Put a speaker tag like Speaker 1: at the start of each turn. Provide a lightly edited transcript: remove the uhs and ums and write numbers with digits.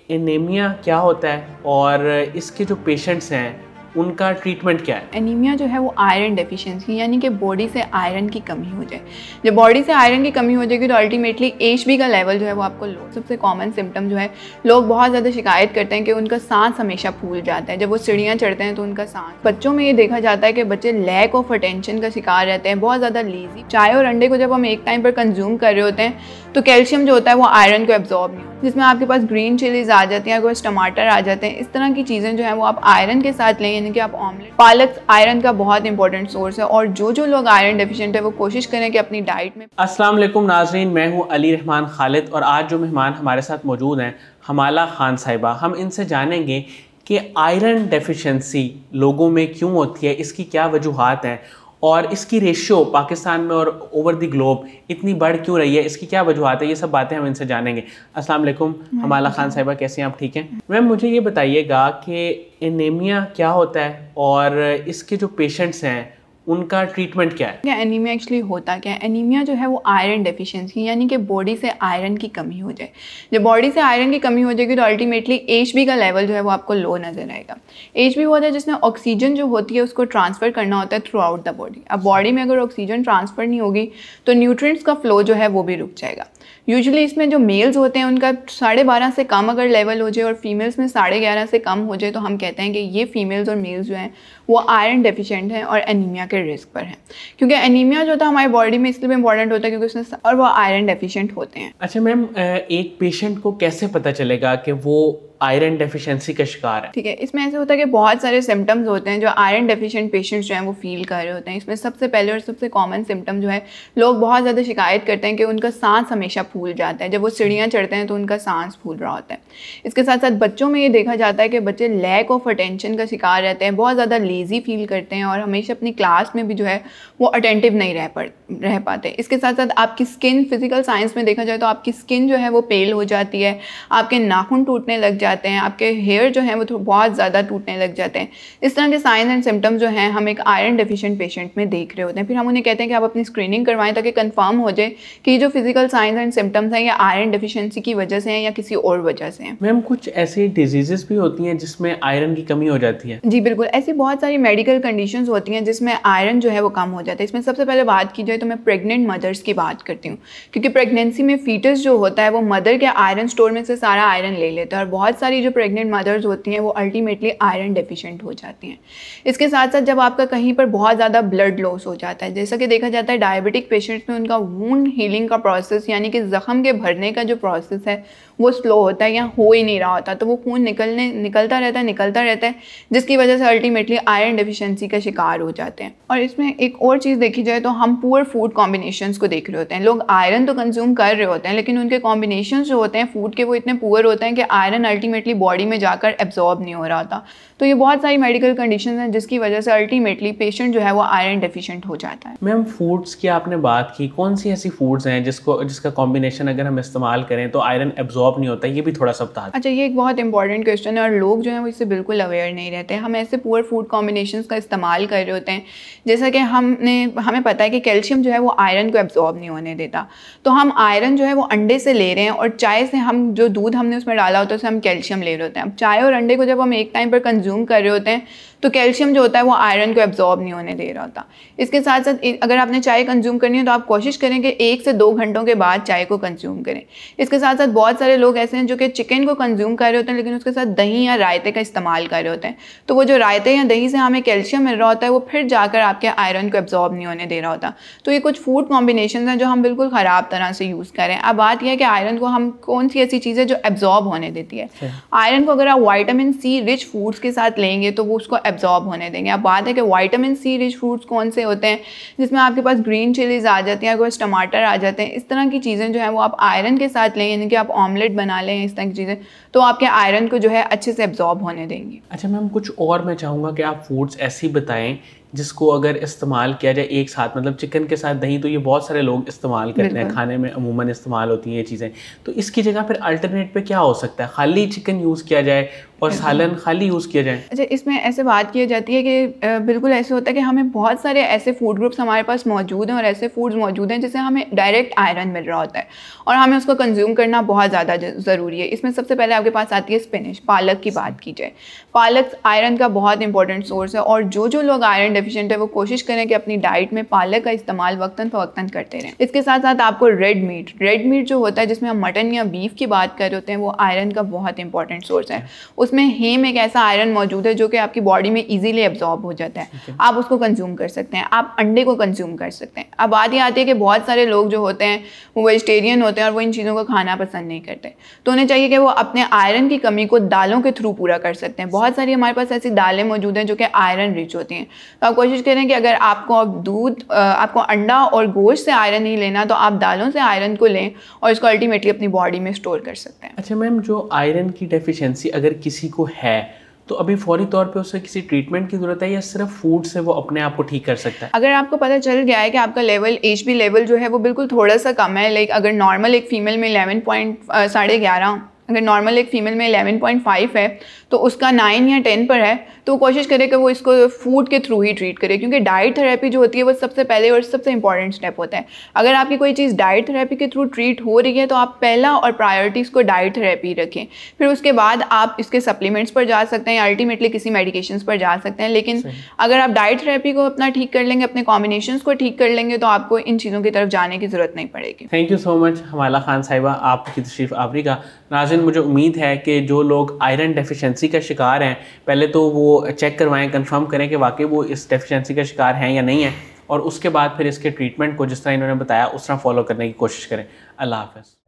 Speaker 1: Anaemia क्या होता है और इसके जो पेशेंट्स हैं उनका ट्रीटमेंट क्या है?
Speaker 2: एनीमिया जो है वो आयरन डेफिशिएंसी यानी कि बॉडी से आयरन की कमी हो जाए। जब बॉडी से आयरन की कमी हो जाएगी तो अल्टीमेटली एचबी का लेवल जो है वो आपको लो। सबसे कॉमन सिम्टम जो है, लोग बहुत ज़्यादा शिकायत करते हैं कि उनका सांस हमेशा फूल जाता है। जब वो सीढ़ियाँ चढ़ते हैं तो उनका सांस, बच्चों में ये देखा जाता है कि बच्चे लैक ऑफ अटेंशन का शिकार रहते हैं, बहुत ज़्यादा लेजी। चाय और अंडे को जब हम एक टाइम पर कंज्यूम कर रहे होते हैं तो कैल्शियम जो होता है वो आयरन को एब्जॉर्ब नहीं होता, जिसमें आपके पास ग्रीन चिलीज आ जाती हैं, कुछ टमाटर आ जाते हैं। इस तरह की चीज़ें जो है वो आप आयरन के साथ लें, यानी कि आप ऑमलेट, पालक आयरन का बहुत इंपॉर्टेंट सोर्स है। और जो लोग आयरन डेफिशिएंट है वो कोशिश करें कि अपनी डाइट में।
Speaker 1: अस्सलाम वालेकुम नाजरीन, मैं हूं अली रहमान खालिद और आज जो मेहमान हमारे साथ मौजूद हैं हमाला खान साहिबा। हम इनसे जानेंगे कि आयरन डेफिशिएंसी लोगों में क्यों होती है, इसकी क्या वजूहात हैं और इसकी रेशियो पाकिस्तान में और ओवर द ग्लोब इतनी बढ़ क्यों रही है, इसकी क्या वजूहात है। ये सब बातें हम इनसे जानेंगे। अस्सलाम वालेकुम हमाला खान साहिबा, कैसे हैं आप? ठीक हैं मैम। मुझे ये बताइएगा कि एनीमिया क्या होता है और इसके जो पेशेंट्स हैं उनका ट्रीटमेंट क्या है?
Speaker 2: एनीमिया एक्चुअली होता क्या है? एनीमिया जो है वो आयरन डेफिशिएंसी यानी कि बॉडी से आयरन की कमी हो जाए। जब बॉडी से आयरन की कमी हो जाएगी तो अल्टीमेटली एचबी का लेवल जो है वो आपको लो नजर आएगा। एचबी होता है जिसमें ऑक्सीजन जो होती है उसको ट्रांसफर करना होता है थ्रू आउट द बॉडी। अब बॉडी में अगर ऑक्सीजन ट्रांसफर नहीं होगी तो न्यूट्रिएंट्स का फ्लो जो है वो भी रुक जाएगा। यूजुअली इसमें जो मेल्स होते हैं उनका 12.5 से कम अगर लेवल हो जाए और फीमेल्स में 11.5 से कम हो जाए तो हम कहते हैं कि ये फीमेल्स और मेल्स जो हैं वो आयरन डेफिशिएंट हैं और एनीमिया के रिस्क पर हैं। क्योंकि एनीमिया जो था हमारी बॉडी में इसलिए भी इंपॉर्टेंट होता है क्योंकि उसमें और वो आयरन डेफिशिएंट होते हैं।
Speaker 1: अच्छा मैम, एक पेशेंट को कैसे पता चलेगा कि वो आयरन डेफिशिएंसी का शिकार है?
Speaker 2: ठीक है, इसमें ऐसे होता है कि बहुत सारे सिम्टम्स होते हैं जो आयरन डेफिशिएंट पेशेंट्स जो हैं वो फील कर रहे होते हैं। इसमें सबसे पहले और सबसे कॉमन सिम्टम जो है, लोग बहुत ज़्यादा शिकायत करते हैं कि उनका सांस हमेशा फूल जाता है। जब वो सीढ़ियाँ चढ़ते हैं तो उनका सांस फूल रहा होता है। इसके साथ साथ बच्चों में ये देखा जाता है कि बच्चे लैक ऑफ अटेंशन का शिकार रहते हैं, बहुत ज़्यादा लेजी फील करते हैं और हमेशा अपनी क्लास में भी जो है वो अटेंटिव नहीं रह पाते। इसके साथ साथ आपकी स्किन, फिजिकल साइंस में देखा जाए तो आपकी स्किन जो है वो पेल हो जाती है, आपके नाखून टूटने लग जाते हैं, आपके हेयर जो है वो बहुत ज़्यादा टूटने लग जाते हैं। इस तरह के साइंस एंड सिम्टम्स जो हैं हम एक आयरन डेफिशिएंट पेशेंट में देख रहे होते हैं। फिर हम उन्हें कहते हैं कि आप अपनी स्क्रीनिंग करवाएं ताकि कंफर्म हो जाए कि जो फिजिकल साइंस एंड सिम्टम्स हैं ये आयरन डेफिशिएंसी की वजह से हैं या किसी और वजह से हैं।
Speaker 1: मैम, कुछ ऐसी डिजीजेस भी होती हैं जिसमें आयरन की कमी हो जाती है?
Speaker 2: जी बिल्कुल, ऐसी बहुत सारी मेडिकल कंडीशंस होती हैं जिसमें आयरन जो है वो कम हो जाता है। इसमें सबसे पहले बात की जाए तो मैं प्रेग्नेंट मदर्स की बात करती हूँ, क्योंकि प्रेगनेंसी में फीटस जो होता है वो मदर के आयरन स्टोर में से सारा आयरन ले लेता है और बहुत सारी जो प्रेग्नेंट मदर्स होती हैं वो अल्टीमेटली आयरन डेफिशिएंट हो जाती हैं। इसके साथ साथ जब आपका कहीं पर बहुत ज़्यादा ब्लड लॉस हो जाता है, जैसा कि देखा जाता है डायबिटिक पेशेंट्स में, उनका वूंड हीलिंग का प्रोसेस यानी कि ज़ख्म के भरने का जो प्रोसेस है वो स्लो होता है या हो ही नहीं रहा होता, तो वो खून निकलता रहता है जिसकी वजह से अल्टीमेटली आयरन डेफिशिएंसी का शिकार हो जाते हैं। और इसमें एक और चीज़ देखी जाए तो हम पुअर फूड कॉम्बिनेशंस को देख रहे होते हैं। लोग आयरन तो कंज्यूम कर रहे होते हैं लेकिन उनके कॉम्बिनेशंस जो होते हैं फूड के वो इतने पुअर होते हैं कि आयरन अल्टीमेटली बॉडी में जाकर एब्जॉर्ब नहीं हो रहा था। तो ये बहुत सारी मेडिकल कंडीशंस हैं जिसकी वजह से अल्टीमेटली पेशेंट जो है वो आयरन डेफिशिएंट हो जाता है।
Speaker 1: मैम, फूड्स की आपने बात की, कौन सी ऐसी फूड्स हैं जिसका कॉम्बिनेशन अगर हम इस्तेमाल करें तो आयरन एब्जॉर्ब नहीं होता, ये भी थोड़ा सा बता दें।
Speaker 2: अच्छा, ये एक बहुत इंपॉर्टेंट क्वेश्चन है और लोग जो हैं वो इससे बिल्कुल अवेयर नहीं रहते। हम ऐसे पुअर फूड कॉम्बिनेशंस का इस्तेमाल कर रहे होते हैं, जैसा कि हमें पता है कि कैल्शियम जो है वो आयरन को एब्जॉर्ब नहीं होने देता, तो हम आयरन जो है वो अंडे से ले रहे हैं और चाय से, हम जो दूध हमने उसमें डाला होता है उससे हम कैल्शियम ले रहे होते हैं। अब चाय और अंडे को जब हम एक टाइम पर कंज्यूम कर रहे होते हैं तो कैल्शियम जो होता है वो आयरन को एब्जॉर्ब नहीं होने दे रहा होता। इसके साथ साथ अगर आपने चाय कंज्यूम करनी है तो आप कोशिश करें कि 1 से 2 घंटों के बाद चाय को कंज्यूम करें। इसके साथ साथ बहुत सारे लोग ऐसे हैं जो कि चिकन को कंज्यूम कर रहे होते हैं लेकिन उसके साथ दही या रायते का इस्तेमाल कर रहे होते हैं, तो वो जो रायते या दही से हमें कैल्शियम मिल रहा होता है वो फिर जाकर आपके आयरन को एब्जॉर्ब नहीं होने दे रहा होता। तो ये कुछ फूड कॉम्बिनेशन हैं जो हम बिल्कुल ख़राब तरह से यूज़ करें। अब बात यह है कि आयरन को हम कौन सी ऐसी चीज़ है जो एब्जॉर्ब होने देती है। आयरन को अगर आप विटामिन सी रिच फूड्स के साथ लेंगे तो वो उसको एब्जॉर्ब होने देंगे। अब बात है कि विटामिन सी रिच फ्रूट्स कौन से होते हैं, जिसमें आपके पास ग्रीन चिलीज आ जाती हैं, कुछ टमाटर आ जाते हैं। इस तरह की चीज़ें जो है वो आप आयरन के साथ लें, यानी कि आप ऑमलेट बना लें, इस तरह की चीज़ें, तो आपके आयरन को जो है अच्छे से एब्जॉर्ब होने देंगी।
Speaker 1: अच्छा मैम, कुछ और मैं चाहूँगा कि आप फूड्स ऐसी बताएं जिसको अगर इस्तेमाल किया जाए एक साथ, मतलब चिकन के साथ दही तो ये बहुत सारे लोग इस्तेमाल करते हैं, खाने में अमूमन इस्तेमाल होती हैं ये चीज़ें, तो इसकी जगह फिर अल्टरनेट पे क्या हो सकता है? खाली चिकन यूज़ किया जाए और सालन खाली यूज़ किया जाए?
Speaker 2: अच्छा, इसमें ऐसे बात की जाती है कि बिल्कुल ऐसे होता है कि हमें बहुत सारे ऐसे फूड ग्रुप्स हमारे पास मौजूद हैं और ऐसे फूड्स मौजूद हैं जिससे हमें डायरेक्ट आयरन मिल रहा होता है और हमें उसको कंज्यूम करना बहुत ज़्यादा ज़रूरी है। इसमें सबसे पहले आपके पास आती है स्पिनच, पालक की बात की जाए। पालक आयरन का बहुत इंपॉर्टेंट सोर्स है और जो लोग आयरन डेफिशिएंट है वो कोशिश करें कि अपनी डाइट में पालक का इस्तेमाल वक्तन फ़वक्तन करते रहें। इसके साथ साथ आपको रेड मीट जो होता है, जिसमें हम मटन या बीफ की बात कर रहे होते हैं, वो आयरन का बहुत इंपॉर्टेंट सोर्स है। उसमें हेम एक ऐसा आयरन मौजूद है जो कि आपकी बॉडी में इजीली एब्जॉर्ब हो जाता है। आप उसको कंज्यूम कर सकते हैं, आप अंडे को कंज्यूम कर सकते हैं। अब बात ये आती है कि बहुत सारे लोग जो होते हैं वो वेजिटेरियन होते हैं और वो इन चीज़ों को खाना पसंद नहीं करते, तो उन्हें चाहिए कि वो अपने आयरन की कमी को दालों के थ्रू पूरा कर सकते हैं। बहुत सारी हमारे पास ऐसी दालें मौजूद हैं जो कि आयरन रिच होती हैं, तो आप कोशिश करें कि अगर आपको अंडा और गोश्त से आयरन नहीं लेना तो आप दालों से आयरन को लें और इसको अल्टीमेटली अपनी बॉडी में स्टोर कर सकते हैं।
Speaker 1: अच्छा मैम, जो आयरन की डेफिशिएंसी अगर किसी को है तो अभी फौरी तौर पे उसे किसी ट्रीटमेंट की ज़रूरत है या सिर्फ फूड से वो अपने आप को ठीक कर सकता है?
Speaker 2: अगर आपको पता चल गया है कि आपका लेवल HB लेवल जो है वो बिल्कुल थोड़ा सा कम है, लाइक अगर नॉर्मल एक फ़ीमेल में 11.5 अगर नॉर्मल एक फ़ीमेल में 11.5 है तो उसका 9 या 10 पर है, तो कोशिश करे कि वो इसको फूड के थ्रू ही ट्रीट करे, क्योंकि डाइट थेरेपी जो होती है वो सबसे पहले और सबसे इंपॉर्टेंट स्टेप होता है। अगर आपकी कोई चीज़ डाइट थेरेपी के थ्रू ट्रीट हो रही है तो आप पहला और प्रायोरिटीज़ को डाइट थेरेपी रखें, फिर उसके बाद आप इसके सप्लीमेंट्स पर जा सकते हैं या अल्टीमेटली किसी मेडिकेशंस पर जा सकते हैं। लेकिन अगर आप डाइट थेरेपी को अपना ठीक कर लेंगे, अपने कॉम्बिनेशंस को ठीक कर लेंगे, तो आपको इन चीज़ों की तरफ जाने की ज़रूरत नहीं पड़ेगी।
Speaker 1: Thank you so much Hamala Khan Sahiba, आपकी तशरीफ़ आवरी का। नाज़रीन, मुझे उम्मीद है कि जो लोग आयरन डेफिशिएंसी का शिकार हैं, पहले तो वो चेक करवाएं, कंफर्म करें कि वाकई वो इस डेफिशिएंसी का शिकार हैं या नहीं है, और उसके बाद फिर इसके ट्रीटमेंट को जिस तरह इन्होंने बताया उस तरह फॉलो करने की कोशिश करें। अल्लाह हाफ़िज़।